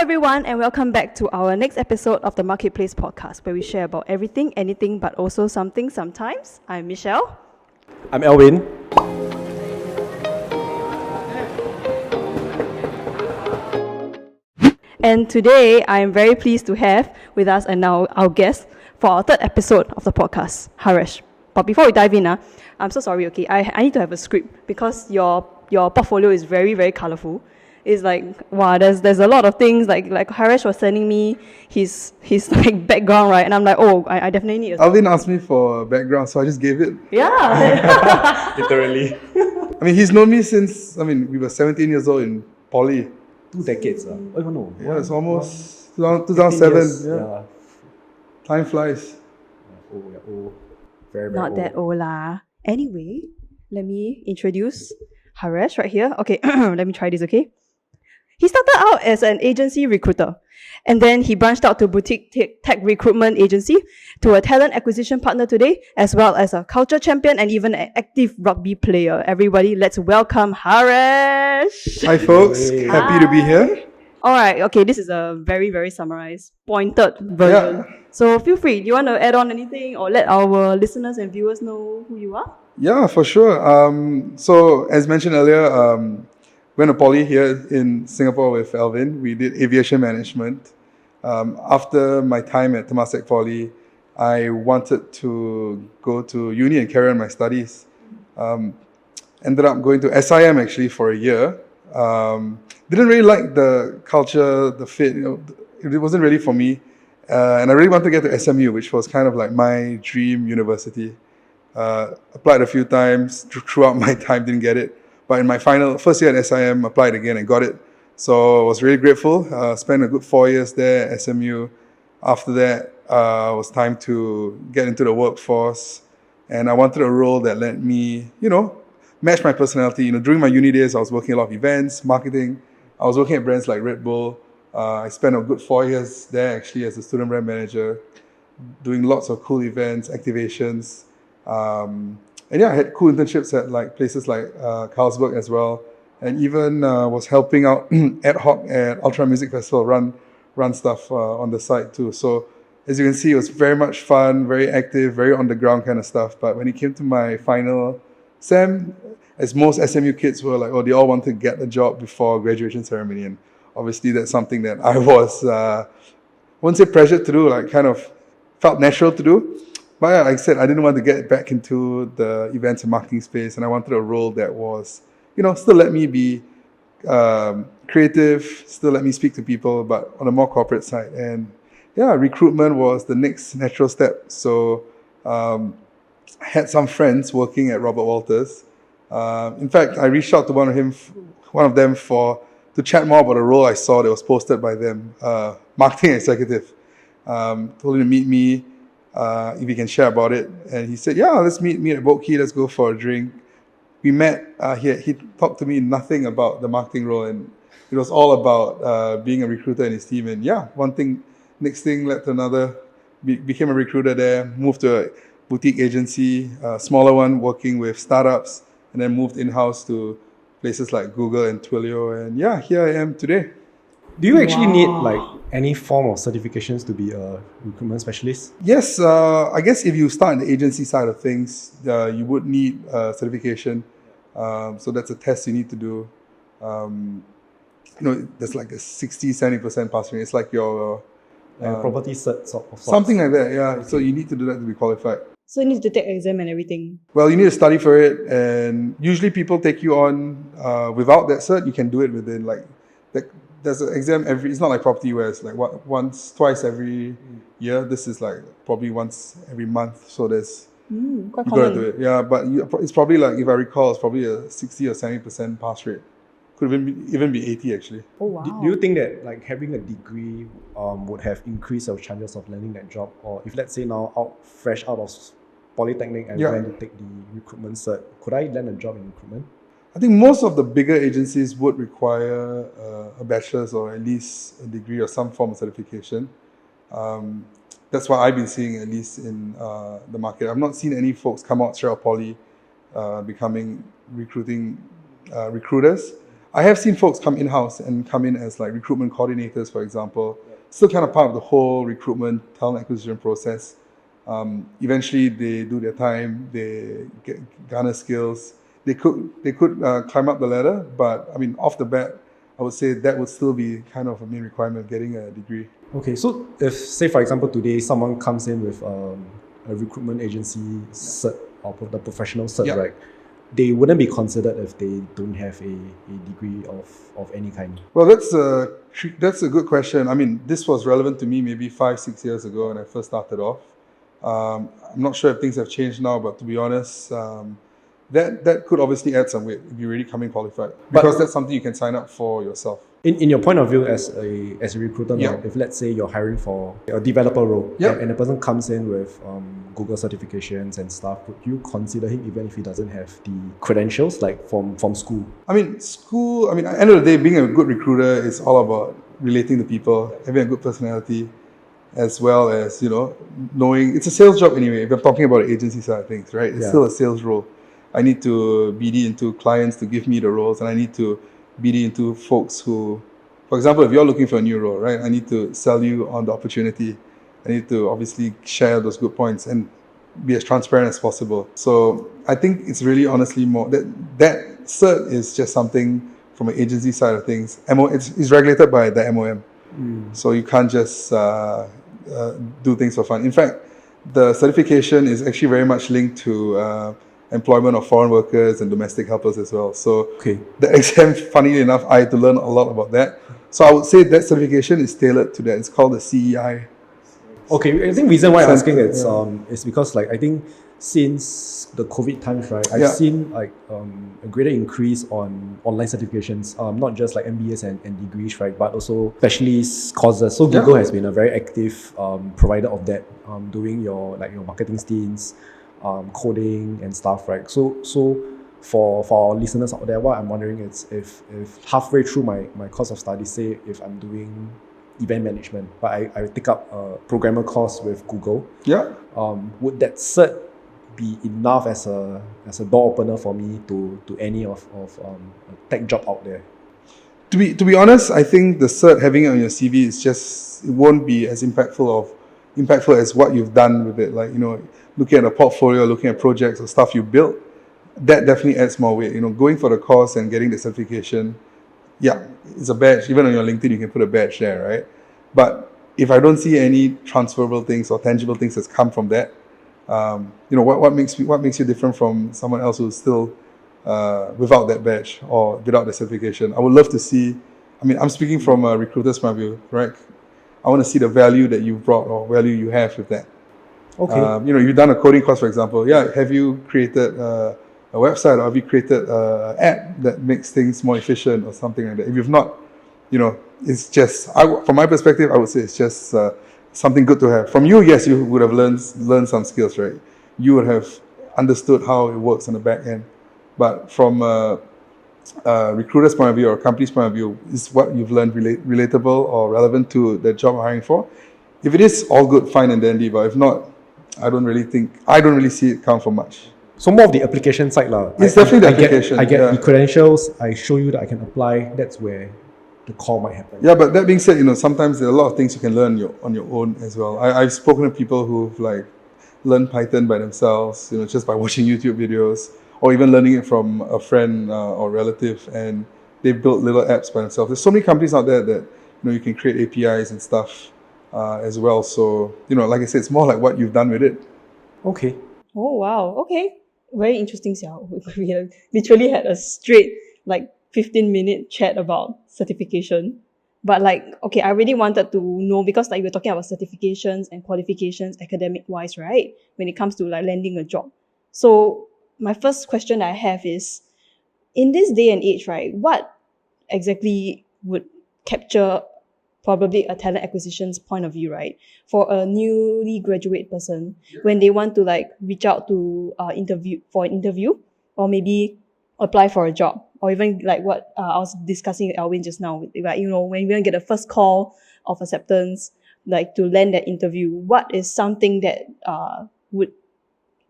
everyone, and welcome back to our next episode of the Marketplace podcast, where we share about everything, anything, but also something sometimes. I'm Michelle. I'm Elvin. And today, I am very pleased to have with us and now our guest for our third episode of the podcast, Harresh. But before we dive in, I'm so sorry, okay? I need to have a script because your portfolio is very, very colorful. It's like, wow, there's a lot of things, like Harresh was sending me his like background, right? And I'm like, oh, I definitely need a Alvin asked me for a background, so I just gave it. Yeah. Literally. I mean, he's known me since, we were 17 years old in poly. 2 decades. Oh, no. Yeah, it's almost 2007. Yeah. Time flies. Oh. Very, very Not old. that old lah. Anyway, let me introduce Harresh right here. Okay, let me try this, okay? He started out as an agency recruiter, and then he branched out to boutique tech recruitment agency, to a talent acquisition partner today, as well as a culture champion and even an active rugby player. Everybody, let's welcome Harresh. Hi, folks. Hey. Happy to be here. All right, okay, this is a very, very summarized, pointed version. Yeah. So feel free. Do you want to add on anything or let our listeners and viewers know who you are? Yeah, for sure. So, as mentioned earlier, went to poly here in Singapore with Alvin. We did aviation management. After my time at Temasek Poly, I wanted to go to uni and carry on my studies. Ended up going to SIM actually for a year. Didn't really like the culture, the fit. It wasn't really for me. And I really wanted to get to SMU, which was kind of like my dream university. Applied a few times throughout my time, didn't get it. But in my first year at SIM, applied again and got it. So I was really grateful. Spent a good 4 years there at SMU. After that, it was time to get into the workforce. And I wanted a role that let me, match my personality. During my uni days, I was working a lot of events, marketing. I was working at brands like Red Bull. I spent a good 4 years there actually as a student brand manager, doing lots of cool events, activations. And yeah, I had cool internships at places like Carlsberg as well, and even was helping out ad hoc at Ultra Music Festival, run stuff on the side too. So as you can see, it was very much fun, very active, very on the ground kind of stuff. But when it came to my final SEM, as most SMU kids were like, they all want to get a job before graduation ceremony, and obviously that's something that I was, I wouldn't say pressured to do, like kind of felt natural to do. But yeah, like I said, I didn't want to get back into the events and marketing space, and I wanted a role that was, still let me be creative, still let me speak to people, but on a more corporate side. And yeah, recruitment was the next natural step. So I had some friends working at Robert Walters. In fact, I reached out to one of them to chat more about a role I saw that was posted by them, marketing executive. Told him to meet me. If he can share about it. And he said, yeah, let's meet at Boat Key, let's go for a drink. We met, he talked to me nothing about the marketing role, and it was all about being a recruiter in his team. And yeah, next thing led to another. Became a recruiter there, moved to a boutique agency, a smaller one working with startups, and then moved in-house to places like Google and Twilio. And yeah, here I am today. Do you actually need any form of certifications to be a recruitment specialist? Yes, I guess if you start in the agency side of things, you would need certification. So that's a test you need to do. There's like a 60-70% pass rate. It's like your property cert of sorts. Something like that, yeah. So you need to do that to be qualified. So you need to take exam and everything. Well, you need to study for it, and usually people take you on without that cert. You can do it within there's an exam it's not like property where it's like twice every year. This is like probably once every month. So there's, quite you common. gotta do it. Yeah, but it's probably like, if I recall, it's probably a 60 or 70% pass rate. Could even be 80 actually. Oh wow. Do you think that having a degree would have increased your chances of landing that job? Or if let's say now fresh out of Polytechnic and went to take the recruitment cert, could I land a job in recruitment? I think most of the bigger agencies would require a bachelor's or at least a degree or some form of certification. That's what I've been seeing, at least in the market. I've not seen any folks come out straight out of poly becoming recruiters. I have seen folks come in-house and come in as like recruitment coordinators, for example, still kind of part of the whole recruitment talent acquisition process. Eventually, they do their time, they garner skills. They could climb up the ladder, but I mean, off the bat, I would say that would still be kind of a main requirement of getting a degree. Okay, so if, say, for example, today someone comes in with a recruitment agency cert or the professional cert, right? They wouldn't be considered if they don't have a degree of any kind. Well, that's a good question. I mean, this was relevant to me maybe 5-6 years ago when I first started off. I'm not sure if things have changed now, but to be honest, that could obviously add some weight if you're really coming qualified, because that's something you can sign up for yourself. In your point of view as a recruiter now, if let's say you're hiring for a developer role and the person comes in with Google certifications and stuff, would you consider him even if he doesn't have the credentials like from school? I mean, at the end of the day, being a good recruiter is all about relating to people, having a good personality, as well as, knowing it's a sales job anyway. If I'm talking about the agency side of things, right? It's still a sales role. I need to BD into clients to give me the roles, and I need to BD into folks who, for example, if you're looking for a new role, right? I need to sell you on the opportunity. I need to obviously share those good points and be as transparent as possible. So I think it's really honestly more that cert is just something from an agency side of things. It's regulated by the MOM. So you can't just do things for fun. In fact, the certification is actually very much linked to employment of foreign workers and domestic helpers as well. So the exam, funnily enough, I had to learn a lot about that. So I would say that certification is tailored to that. It's called the CEI. Okay, I think the reason why I'm asking is because I think since the COVID times, right, I've seen a greater increase on online certifications, not just like MBAs and degrees, right, but also specialist courses. So Google has been a very active provider of that, doing your marketing stints, coding and stuff, right? So for our listeners out there, what I'm wondering is if halfway through my course of study, say if I'm doing event management, but I take up a programmer course with Google, would that cert be enough as a door opener for me to any of a tech job out there? To be honest, I think the cert, having it on your CV, it won't be as impactful as what you've done with it. Like, looking at a portfolio, looking at projects or stuff you built, that definitely adds more weight. Going for the course and getting the certification, it's a badge. Even on your LinkedIn, you can put a badge there, right? But if I don't see any transferable things or tangible things that's come from that, what makes you different from someone else who's still without that badge or without the certification? I would love to see. I mean, I'm speaking from a recruiter's point of view, right? I want to see the value that you've brought or value you have with that. Okay. You've done a coding course, for example. Have you created a website, or have you created an app that makes things more efficient or something like that? If you've not, it's just, from my perspective, I would say it's just something good to have. From you, yes, you would have learned some skills, right? You would have understood how it works on the back end. But from a recruiter's point of view or a company's point of view, is what you've learned relatable or relevant to the job I'm hiring for? If it is, all good, fine and dandy. But if not, I don't really see it count for much. So more of the application side lah. It's definitely the application. I get the credentials. I show you that I can apply. That's where the call might happen. Yeah, but that being said, sometimes there are a lot of things you can learn on your own as well. I've spoken to people who've learned Python by themselves, just by watching YouTube videos, or even learning it from a friend or relative, and they built little apps by themselves. There's so many companies out there that you can create APIs and stuff as well. So like I said, it's more like what you've done with it. Okay. Oh wow. Okay. Very interesting, Xiao. We literally had a straight 15-minute chat about certification. But okay, I really wanted to know, because we're talking about certifications and qualifications academic-wise, right? When it comes to landing a job. So my first question I have is, in this day and age, right, what exactly would capture probably a talent acquisition's point of view, right, for a newly graduate person when they want to reach out to interview, or maybe apply for a job, or even what I was discussing with Alvin just now, when we're going to get the first call of acceptance, to land that interview, what is something that would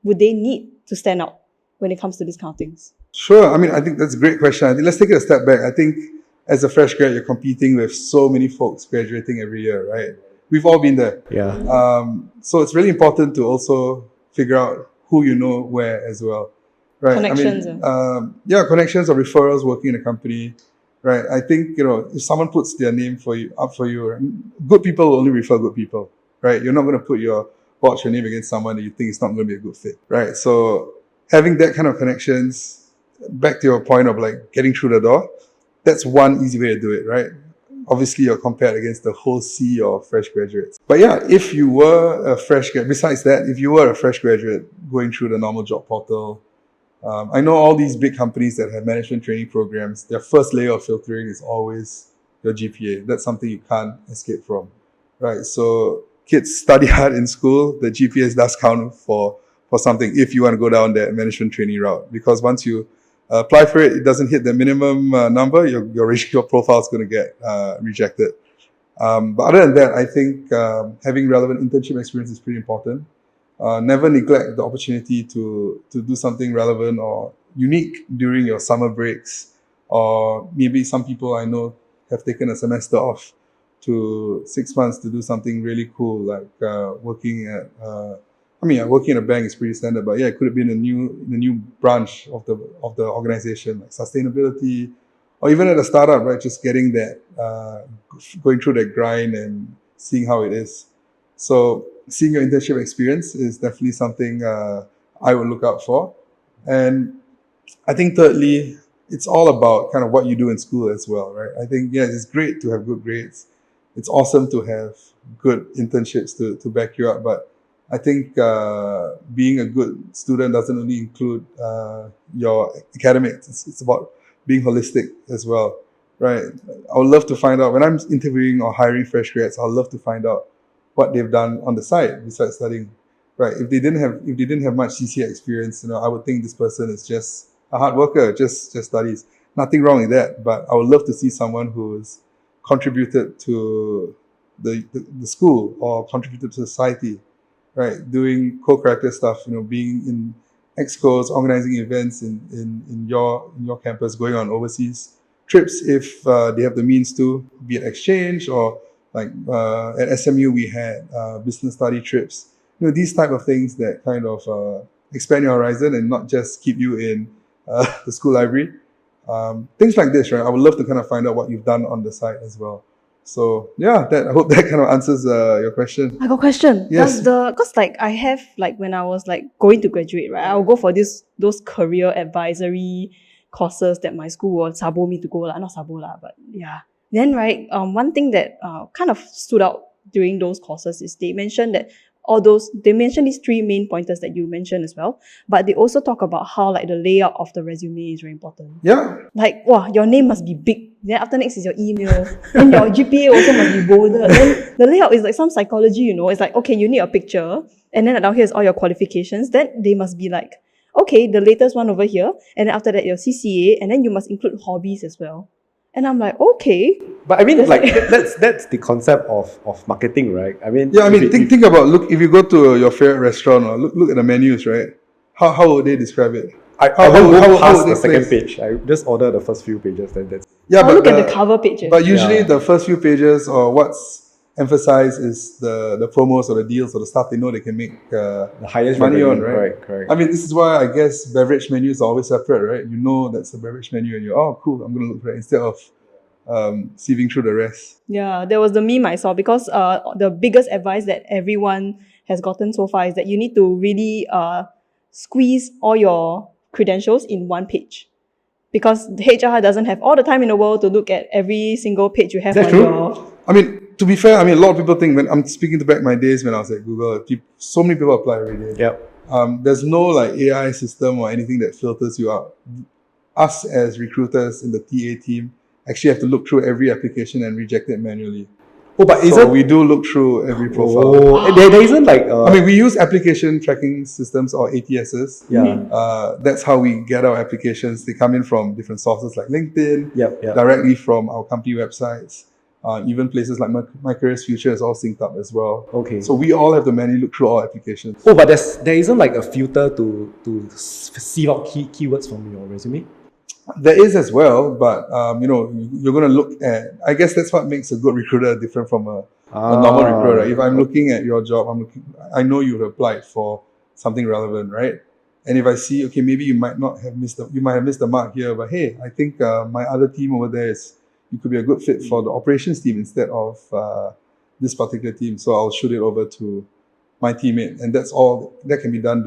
they need to stand out when it comes to these kind of things? Sure. I mean, I think that's a great question. I think let's take it a step back. I think as a fresh grad, you're competing with so many folks graduating every year, right? We've all been there. Yeah. So it's really important to also figure out who you know where as well, right? Connections. Connections or referrals working in a company, right? I think, if someone puts their name up for you, good people will only refer good people, right? You're not going to put your name against someone that you think is not going to be a good fit, right? So having that kind of connections, back to your point of like getting through the door, that's one easy way to do it, right? Obviously, you're compared against the whole sea of fresh graduates. But yeah, if you were a fresh graduate, besides that, if you were a fresh graduate going through the normal job portal, I know all these big companies that have management training programs, their first layer of filtering is always your GPA. That's something you can't escape from, right? So kids study hard in school, the GPA does count for something if you want to go down that management training route. Because once you apply for it, it doesn't hit the minimum number, your profile is going to get rejected. But other than that, I think having relevant internship experience is pretty important. Never neglect the opportunity to do something relevant or unique during your summer breaks. Or maybe some people I know have taken a semester off to 6 months to do something really cool, like working at working in a bank is pretty standard, but yeah, it could have been a new branch of the organization, like sustainability, or even at a startup, right? Just getting that, going through that grind and seeing how it is. So seeing your internship experience is definitely something I would look out for. And I think thirdly, it's all about kind of what you do in school as well, right? I think, yeah, it's great to have good grades. It's awesome to have good internships to back you up, but I think being a good student doesn't only include your academics. It's about being holistic as well, right? I would love to find out, when I'm interviewing or hiring fresh grads, I'd love to find out what they've done on the side besides studying, right? If they didn't have much CCA experience, I would think this person is just a hard worker, just studies. Nothing wrong with that, but I would love to see someone who's contributed to the school or contributed to society, right? Doing co-curricular stuff, being in excos, organizing events in your campus, going on overseas trips if they have the means to, be it exchange or like at SMU we had business study trips. These type of things that kind of expand your horizon and not just keep you in the school library. Things like this, right? I would love to kind of find out what you've done on the side as well. So yeah, I hope that kind of answers your question. I got a question. Yes. Because I have when I was going to graduate, right? I'll go for those career advisory courses that my school will sabo me to go lah, not sabo lah, but yeah. Then right, one thing that kind of stood out during those courses is they mentioned these three main pointers that you mentioned as well, but they also talk about how the layout of the resume is very important. Yeah. Your name must be big. Then after next is your email. Then your GPA also must be bolded. Then the layout is some psychology, It's okay, you need a picture, and then down here is all your qualifications. Then they must be okay, the latest one over here, and then after that your CCA, and then you must include hobbies as well. And I'm okay. But I mean, that's the concept of marketing, right? I mean, think about, look, if you go to your favorite restaurant or look at the menus, right? How would they describe it? I won't go past the second page. I just order the first few pages, then that's... Yeah, but look at the cover pages. But usually the first few pages or what's emphasized is the promos or the deals or the stuff they know they can make the highest money revenue, on, right? Correct. I mean, this is why I guess beverage menus are always separate, right? That's the beverage menu and you're, oh, cool, I'm going to look for it instead of sieving through the rest. Yeah, there was the meme I saw because the biggest advice that everyone has gotten so far is that you need to really squeeze all your credentials in one page. Because the HR doesn't have all the time in the world to look at every single page you have on your... I mean, to be fair, a lot of people think, when I'm speaking back my days when I was at Google, so many people apply every day. Yep. There's no AI system or anything that filters you out. Us as recruiters in the TA team actually have to look through every application and reject it manually. Oh, but we do look through every profile. Oh, there isn't we use application tracking systems or ATSs. Yeah. That's how we get our applications. They come in from different sources like LinkedIn, Yep. directly from our company websites. Even places like My Careers Future is all synced up as well. Okay. So we all have to manually look through all applications. Oh, but there isn't like a filter to sieve out keywords from your resume? There is as well, but you're going to look at. I guess that's what makes a good recruiter different from a normal recruiter. If I'm looking at your job, I know you've applied for something relevant, right? And if I see, okay, maybe you might have missed the mark here, but hey, I think my other team over there you could be a good fit for the operations team instead of this particular team. So I'll shoot it over to my teammate, and that's all that can be done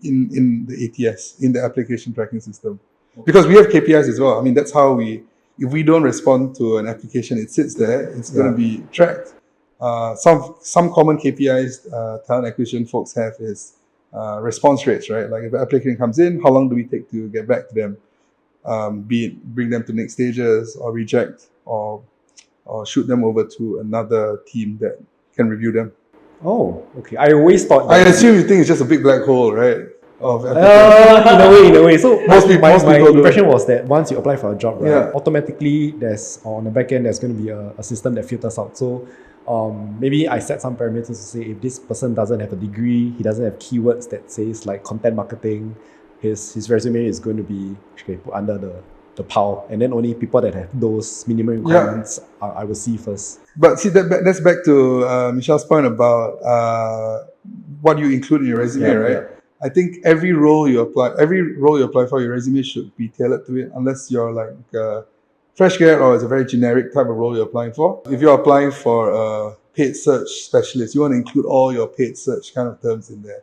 in the ATS, in the application tracking system. Because we have KPIs as well. I mean, that's how if we don't respond to an application, it sits there, it's going to be tracked. Some common KPIs talent acquisition folks have is response rates, right? Like if an applicant comes in, how long do we take to get back to them? Be it bring them to next stages or reject or shoot them over to another team that can review them. Oh, okay. I always thought I assume you think it's just a big black hole, right? Of in a way. So most people impression was that once you apply for a job, right, automatically there's on the back end there's going to be a system that filters out. So maybe I set some parameters to say if this person doesn't have a degree, he doesn't have keywords that says like content marketing, his resume is going to be put under the pile, and then only people that have those minimum requirements I will see first. But see, that's back to Michelle's point about what you include in your resume, right? Yeah. I think every role you apply for, your resume should be tailored to it, unless you're like fresh grad or it's a very generic type of role you're applying for. If you're applying for a paid search specialist, you want to include all your paid search kind of terms in there.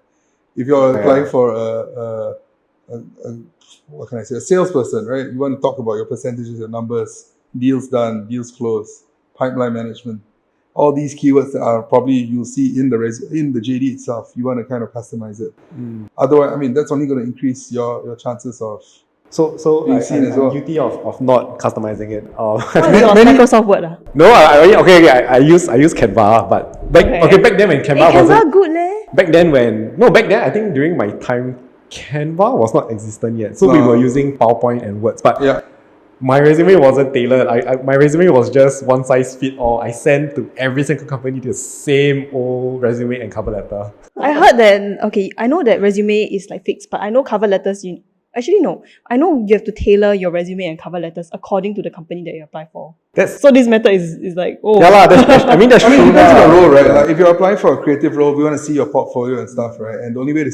If you're applying for a salesperson, right? You want to talk about your percentages, your numbers, deals done, deals closed, pipeline management. All these keywords that are probably you'll see in the JD itself. You want to kind of customize it. Otherwise, I mean, that's only going to increase your chances of being seen as well. Guilty of not customizing it. Microsoft Word. No, I use Canva, but back then when Canva wasn't Canva good leh. Back then I think during my time Canva was not existent yet, so we were using PowerPoint and Words. But my resume wasn't tailored. My resume was just one size fit all. I sent to every single company the same old resume and cover letter. I heard that, I know that resume is like fixed, but I know cover letters, I know you have to tailor your resume and cover letters according to the company that you apply for. So this method is like, that's I mean, it depends on the role, right? Like if you're applying for a creative role, we want to see your portfolio and stuff, right? And the only way to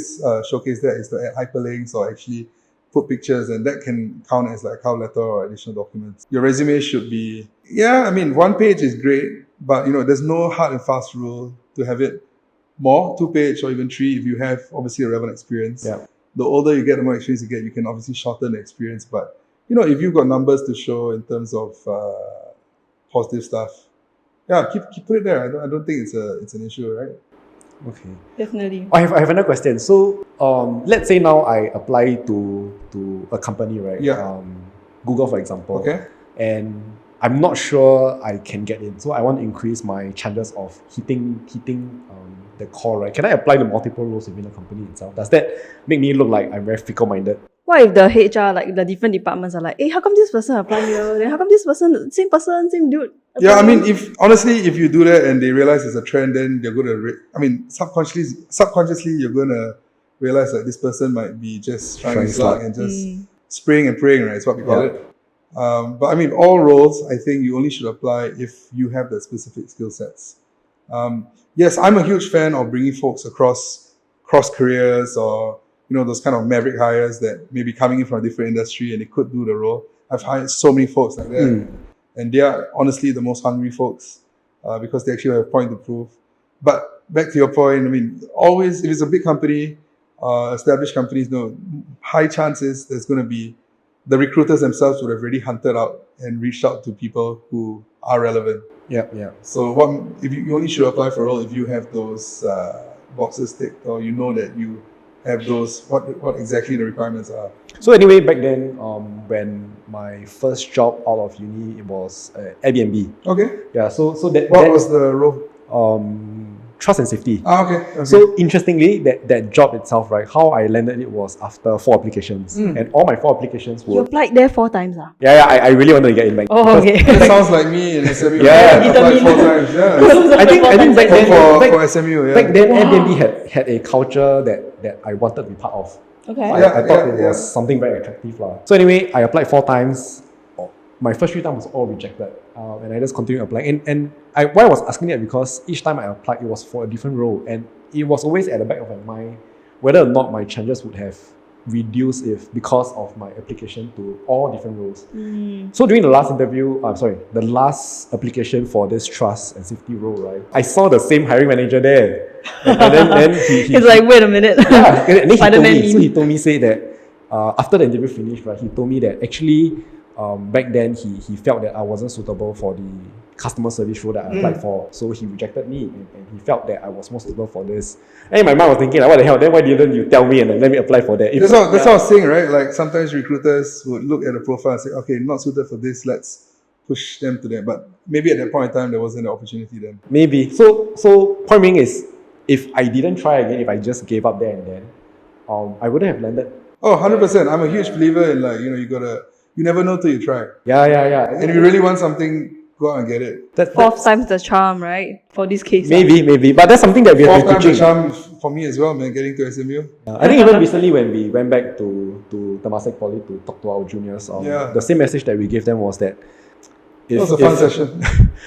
showcase that is to add hyperlinks or actually put pictures, and that can count as like a cover letter or additional documents. Your resume should be, one page is great, but there's no hard and fast rule to have it more, 2 page or even 3 if you have obviously a relevant experience. Yeah. The older you get, the more experience you get, you can obviously shorten the experience. But if you've got numbers to show in terms of positive stuff, keep put it there. I don't think it's an issue, right? Okay. Definitely. I have another question. So, let's say now I apply to a company, right? Yeah. Google, for example. Okay. And I'm not sure I can get in, so I want to increase my chances of hitting the core, right? Can I apply to multiple roles within the company itself? Does that make me look like I'm very fickle-minded? What if the HR, like the different departments are like, hey, how come this person apply here? Then how come this person, same dude? Yeah, I mean, if you do that and they realize it's a trend, then they're going to, subconsciously you're going to realize that this person might be just trying to slug and just spraying and praying, right? It's what we call it. But I mean, all roles, I think you only should apply if you have the specific skill sets. Yes, I'm a huge fan of bringing folks across careers or, those kind of maverick hires that may be coming in from a different industry and they could do the role. I've hired so many folks like that. And they are honestly the most hungry folks because they actually have a point to prove. But back to your point, I mean, always, if it's a big company, established companies, high chances there's going to be the recruiters themselves would have already hunted out and reached out to people who are relevant. Yeah. So if you only should apply for a role if you have those boxes ticked, or that you have those what exactly the requirements are. So anyway, back then, when my first job out of uni, it was Airbnb. Okay. Yeah. So that what was the role? trust and safety. Okay. So interestingly, that job itself, right, how I landed it was after 4 applications. And all my 4 applications You were... applied there 4 times, ah? Yeah, I really wanted to get in back. Oh, okay. That sounds like me in SMU. Yeah. I applied 4 times. Yeah. I think back then... For SMU, yeah. Back then, Airbnb had a culture that I wanted to be part of. Okay. I thought it was something very attractive. So anyway, I applied 4 times. My first 3 times was all rejected. And I just continued applying. And why I was asking that because each time I applied, it was for a different role. And it was always at the back of my mind whether or not my chances would have reduced because of my application to all different roles. So during the last interview, the last application for this trust and safety role, right, I saw the same hiring manager there. And then he It's like, wait a minute. Yeah, and then he Spider-Man told me, say that after the interview finished, right, he told me that actually back then he felt that I wasn't suitable for the customer service role that I applied for, so he rejected me, and he felt that I was more suitable for this. And my mind was thinking, like, what the hell, then why didn't you tell me and then let me apply for that? That's what I was saying, right? Like sometimes recruiters would look at a profile and say, okay, not suited for this, let's push them to them. But maybe at that point in time, there wasn't an opportunity then. Maybe. So point being is, if I didn't try again, if I just gave up there and then, I wouldn't have landed. Oh, 100%. I'm a huge believer in, like, you never know till you try. Yeah. And if you really want something, go out and get it. Fourth time's the charm, right? For this case. Maybe. But that's something that we have been teaching. Fourth time's the charm for me as well, man, getting to SMU. I think even recently when we went back to Temasek Poly to talk to our juniors, the same message that we gave them was that it was a fun session.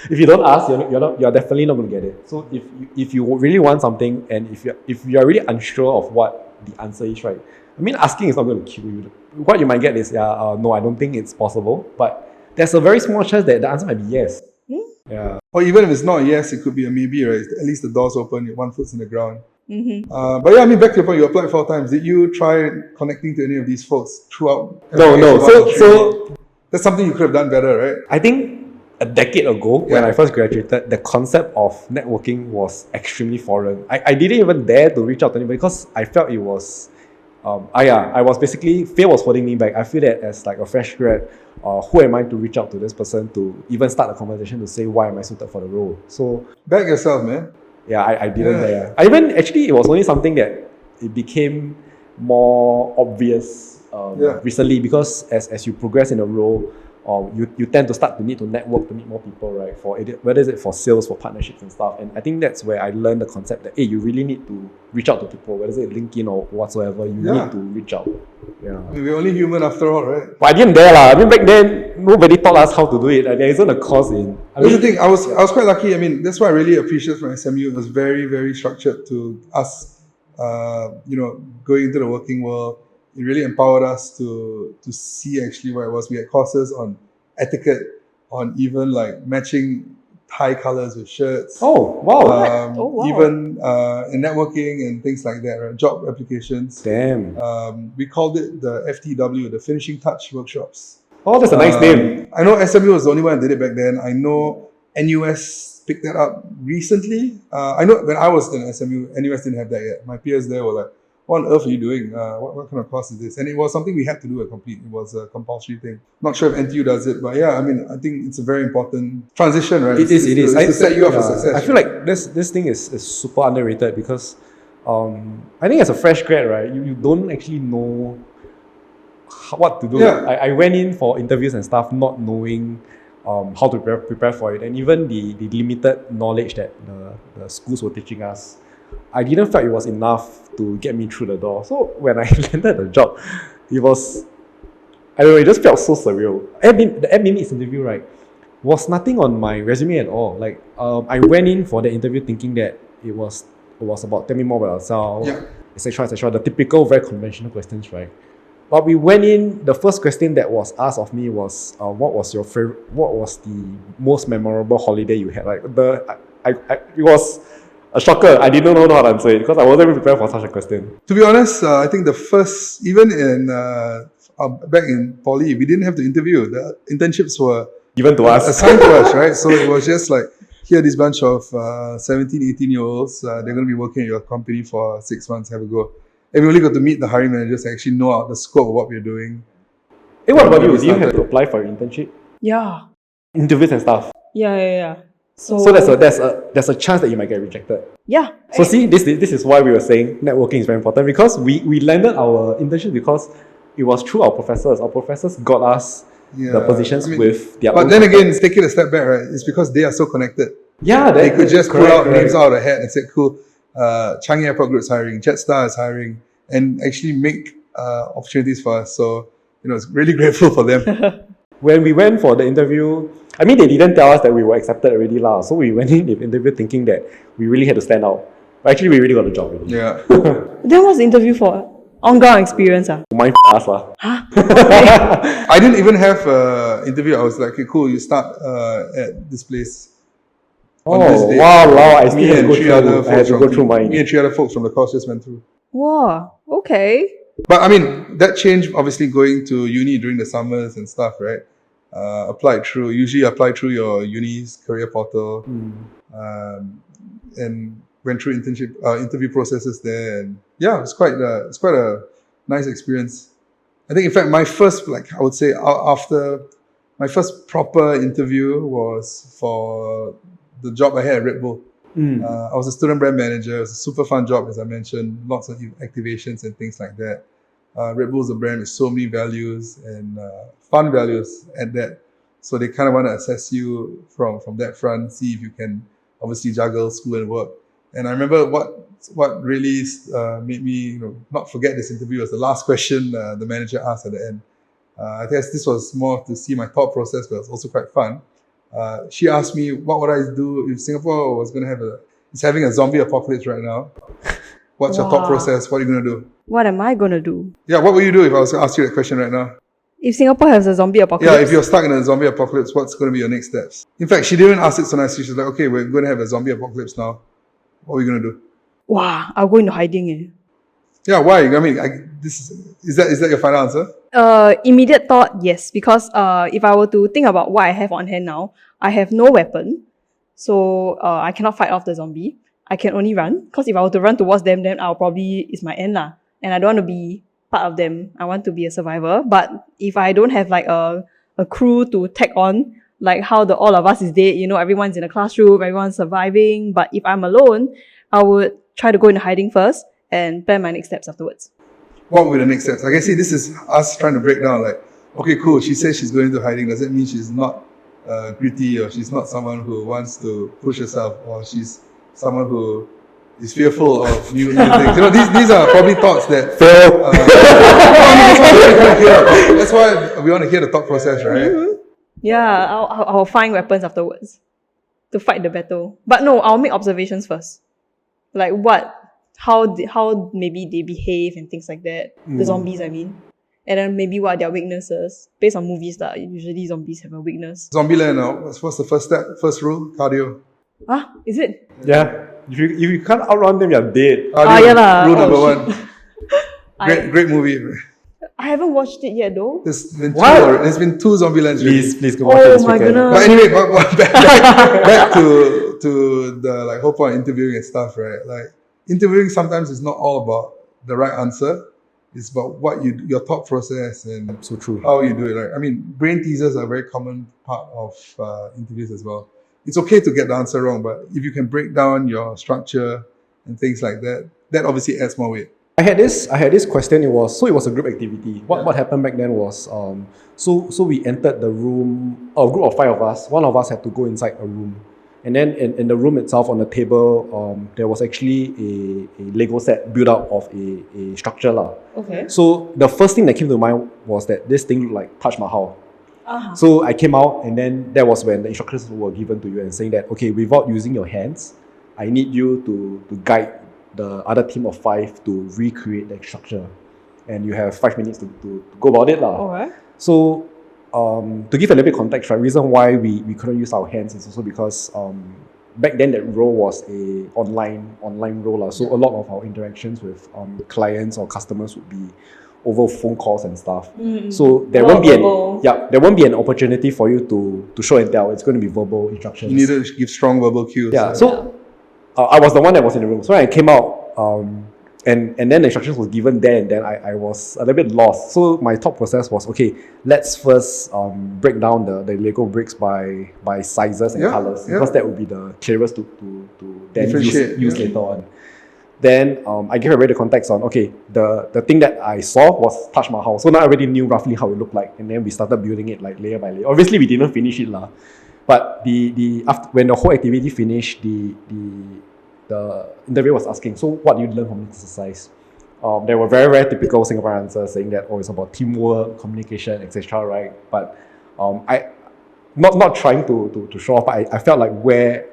If you don't ask, you're definitely not going to get it. So if you really want something, and if you're really unsure of what the answer is, right, I mean, asking is not going to kill you. What you might get is, no, I don't think it's possible. But there's a very small chance that the answer might be yes. Yeah. Or even if it's not yes, it could be a maybe, right? At least the door's open, your 1 foot's in the ground. But yeah, I mean, back to your point, you applied 4 times. Did you try connecting to any of these folks throughout? No. So that's something you could have done better, right? I think a decade ago, when I first graduated, the concept of networking was extremely foreign. I didn't even dare to reach out to anybody because I felt it was... I was basically, fear was holding me back. I feel that as like a fresh grad, who am I to reach out to this person to even start a conversation to say why am I suited for the role? So back yourself, man. Yeah, I didn't. I even actually, it was only something that it became more obvious recently, because as you progress in a role, you tend to start to need to network to meet more people, right? Whether is it for sales, for partnerships and stuff. And I think that's where I learned the concept that, hey, you really need to reach out to people, whether it's LinkedIn or whatsoever, you need to reach out. Yeah. I mean, we're only human after all, right? But I didn't dare lah. I mean, back then, nobody taught us how to do it. There isn't a course in... That's the thing, I was quite lucky. I mean, that's what I really appreciate from SMU. It was very, very structured to us, going into the working world. It really empowered us to see actually what it was. We had courses on etiquette, on even like matching tie colors with shirts. Oh, wow. Even in networking and things like that, right? Job applications. Damn. We called it the FTW, the Finishing Touch Workshops. Oh, that's a nice name. I know SMU was the only one that did it back then. I know NUS picked that up recently. I know when I was in SMU, NUS didn't have that yet. My peers there were like, what on earth are you doing? What kind of course is this? And it was something we had to do and complete. It was a compulsory thing. Not sure if NTU does it, but yeah, I mean, I think it's a very important transition, right? It is. It's to set you up for success. I feel like this thing is super underrated because I think as a fresh grad, right, you don't actually know what to do. Yeah. I went in for interviews and stuff not knowing how to prepare for it, and even the limited knowledge that the schools were teaching us, I didn't feel it was enough to get me through the door. So when I landed the job, it was, I don't know, it just felt so surreal. The admin interview, right, was nothing on my resume at all. Like, I went in for the interview thinking that it was about tell me more about yourself, etc., etc. The typical, very conventional questions, right? But we went in, the first question that was asked of me was, what was the most memorable holiday you had? Like, it was a shocker. I didn't know how to answer it because I wasn't even prepared for such a question. To be honest, I think the first, even in back in poly, we didn't have to interview. The internships were given to us, assigned to us, right? So it was just like, here, this bunch of 17, 18-year-olds, they're going to be working at your company for 6 months, have a go. And we only got to meet the hiring managers and actually know the scope of what we're doing. Hey, what about you? Do you have to apply for your internship? Yeah. Interviews and stuff? Yeah. So there's a chance that you might get rejected. Yeah. So see, this is why we were saying networking is very important, because we landed our internship because it was through our professors. Our professors got us the positions with their But own then contact. again, take it a step back, right? It's because they are so connected. Yeah, They could just pull out correct. names out of the hat and say, cool, Changi Airport Group is hiring, Jetstar is hiring, and actually make opportunities for us. So, it's really grateful for them. When we went for the interview, I mean, they didn't tell us that we were accepted already lah. So we went in the interview thinking that we really had to stand out. But actually, we really got the job already. Yeah. Then what's the interview for? On-ground experience, ah? Mind us lah. Huh? I didn't even have an interview. I was like, okay, cool, you start at this place. On this day. Wow, I still Me had to and go three through, other I had folks to go through mine. Me and three other folks from the course just went through. Wow. Okay. But I mean, that changed obviously going to uni during the summers and stuff, right? Usually apply through your uni's career portal, and went through interview processes there, and yeah, it's quite a nice experience. I think, in fact, my first, I would say, after my first proper interview was for the job I had at Red Bull. I was a student brand manager. It was a super fun job, as I mentioned, lots of activations and things like that. Red Bull is a brand with so many values and fun values at that. So they kind of want to assess you from that front, see if you can obviously juggle school and work. And I remember what really made me not forget this interview was the last question the manager asked at the end. I guess this was more to see my thought process, but it was also quite fun. She asked me, what would I do if Singapore was going to it's having a zombie apocalypse right now? What's your thought process? What are you going to do? What am I gonna do? Yeah, what would you do if I was to ask you that question right now? If Singapore has a zombie apocalypse? Yeah, if you're stuck in a zombie apocalypse, what's going to be your next steps? In fact, she didn't ask it so nicely. She's like, okay, we're going to have a zombie apocalypse now. What are we going to do? Wow, I'll go into hiding. Yeah, why? I mean, is that your final answer? Immediate thought, yes. Because if I were to think about what I have on hand now, I have no weapon. So I cannot fight off the zombie. I can only run. Because if I were to run towards them, then it's my end lah. And I don't want to be part of them. I want to be a survivor. But if I don't have a crew to tag on, like how all of us is dead, everyone's in a classroom, everyone's surviving. But if I'm alone, I would try to go into hiding first and plan my next steps afterwards. What were the next steps? I can see this is us trying to break down okay, cool, she says she's going into hiding. Does that mean she's not gritty, or she's not someone who wants to push herself, or she's someone who is fearful of new things? These are probably thoughts that that's why we want to hear the thought process, right? Mm-hmm. Yeah, I'll find weapons afterwards to fight the battle. But no, I'll make observations first. Like how maybe they behave and things like that. The zombies, I mean. And then maybe what are their weaknesses. Based on movies, usually zombies have a weakness. Zombieland, what's the first step? First rule? Cardio. Ah, is it? Yeah. If you can't outrun them, you're dead. Cardio, yeah lah. rule number one. Great movie. I haven't watched it yet though. There's been What? there's been two Zombielands. Please go watch it Oh this my weekend. goodness. But anyway, back to the whole point of interviewing and stuff, right? Interviewing sometimes is not all about the right answer. It's about your thought process and So true. how you do it. I mean, brain teasers are a very common part of interviews as well. It's okay to get the answer wrong, but if you can break down your structure and things like that, that obviously adds more weight. I had this question. It was a group activity. What happened back then was so we entered the room. A group of 5 of us. One of us had to go inside a room, and then in the room itself, on the table, there was actually a Lego set built out of a structure lah. Okay. So the first thing that came to mind was that this thing looked like Taj Mahal. Uh-huh. So I came out, and then that was when the instructions were given to you and saying that, okay, without using your hands, I need you to guide the other team of 5 to recreate that structure. And you have 5 minutes to go about it lah. Alright. So to give a little bit of context, right, reason why we couldn't use our hands is also because back then that role was a online role lah. So a lot of our interactions with clients or customers would be over phone calls and stuff. So there won't be an opportunity for you to show and tell. It's going to be verbal instructions. You need to give strong verbal cues. Yeah. So I was the one that was in the room. So when I came out, And then the instructions was given there, and then I was a little bit lost. So my thought process was, okay, let's first break down the Lego bricks by sizes and colors, because that would be the clearest to then use later on. Then I gave away the context on, okay, the thing that I saw was Taj Mahal. So now I already knew roughly how it looked like, and then we started building it like layer by layer. Obviously, we didn't finish it lah, but when the whole activity finished, the interviewer was asking, so what do you learn from this exercise? There were very, very typical Singaporean answers saying that, oh, it's about teamwork, communication, etc. Right? But I not trying to show off, but I felt like where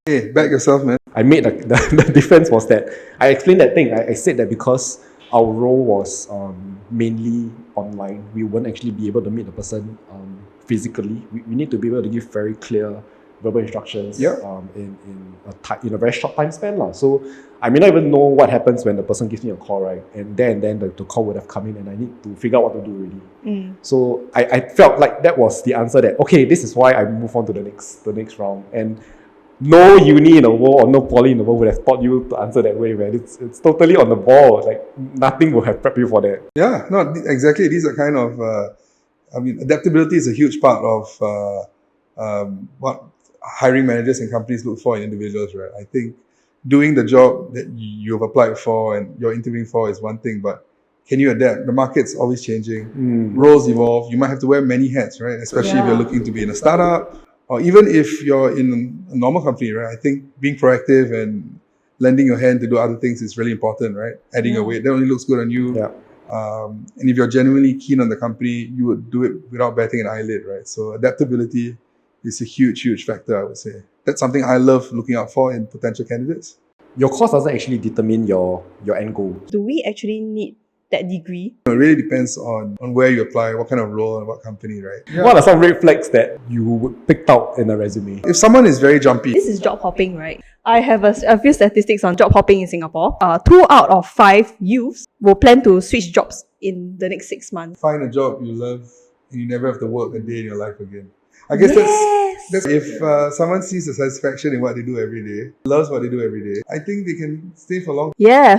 Hey, back yourself, man. I made the difference was that I explained that thing. I said that because our role was mainly online, we won't actually be able to meet the person physically. We need to be able to give very clear verbal instructions in a very short time span lah. So I may not even know what happens when the person gives me a call, right? And then the call would have come in, and I need to figure out what to do really. So I felt like that was the answer, that okay, this is why I move on to the next round. And no uni in the world or no poly in the world would have taught you to answer that way, man. It's totally on the ball. Like nothing will have prepped you for that. Yeah, no, exactly. These are kind of, adaptability is a huge part of what hiring managers and companies look for in individuals, right? I think doing the job that you've applied for and you're interviewing for is one thing, but can you adapt? The market's always changing. Roles evolve. You might have to wear many hats, right? Especially if you're looking to be in a startup, or even if you're in a normal company, right? I think being proactive and lending your hand to do other things is really important, right? Adding a weight, that only looks good on you. Yeah. And if you're genuinely keen on the company, you would do it without batting an eyelid, right? So adaptability is a huge, huge factor, I would say. That's something I love looking out for in potential candidates. Your course doesn't actually determine your end goal. Do we actually need that degree? It really depends on where you apply, what kind of role and what company, right? Yeah. What are some red flags that you would pick out in a resume? If someone is very jumpy, This is job hopping, right? I have a few statistics on job hopping in Singapore. 2 out of 5 youths will plan to switch jobs in the next 6 months. find a job you love and you never have to work a day in your life again. I guess that's if someone sees the satisfaction in what they do every day, loves what they do every day, I think they can stay for long. Yeah,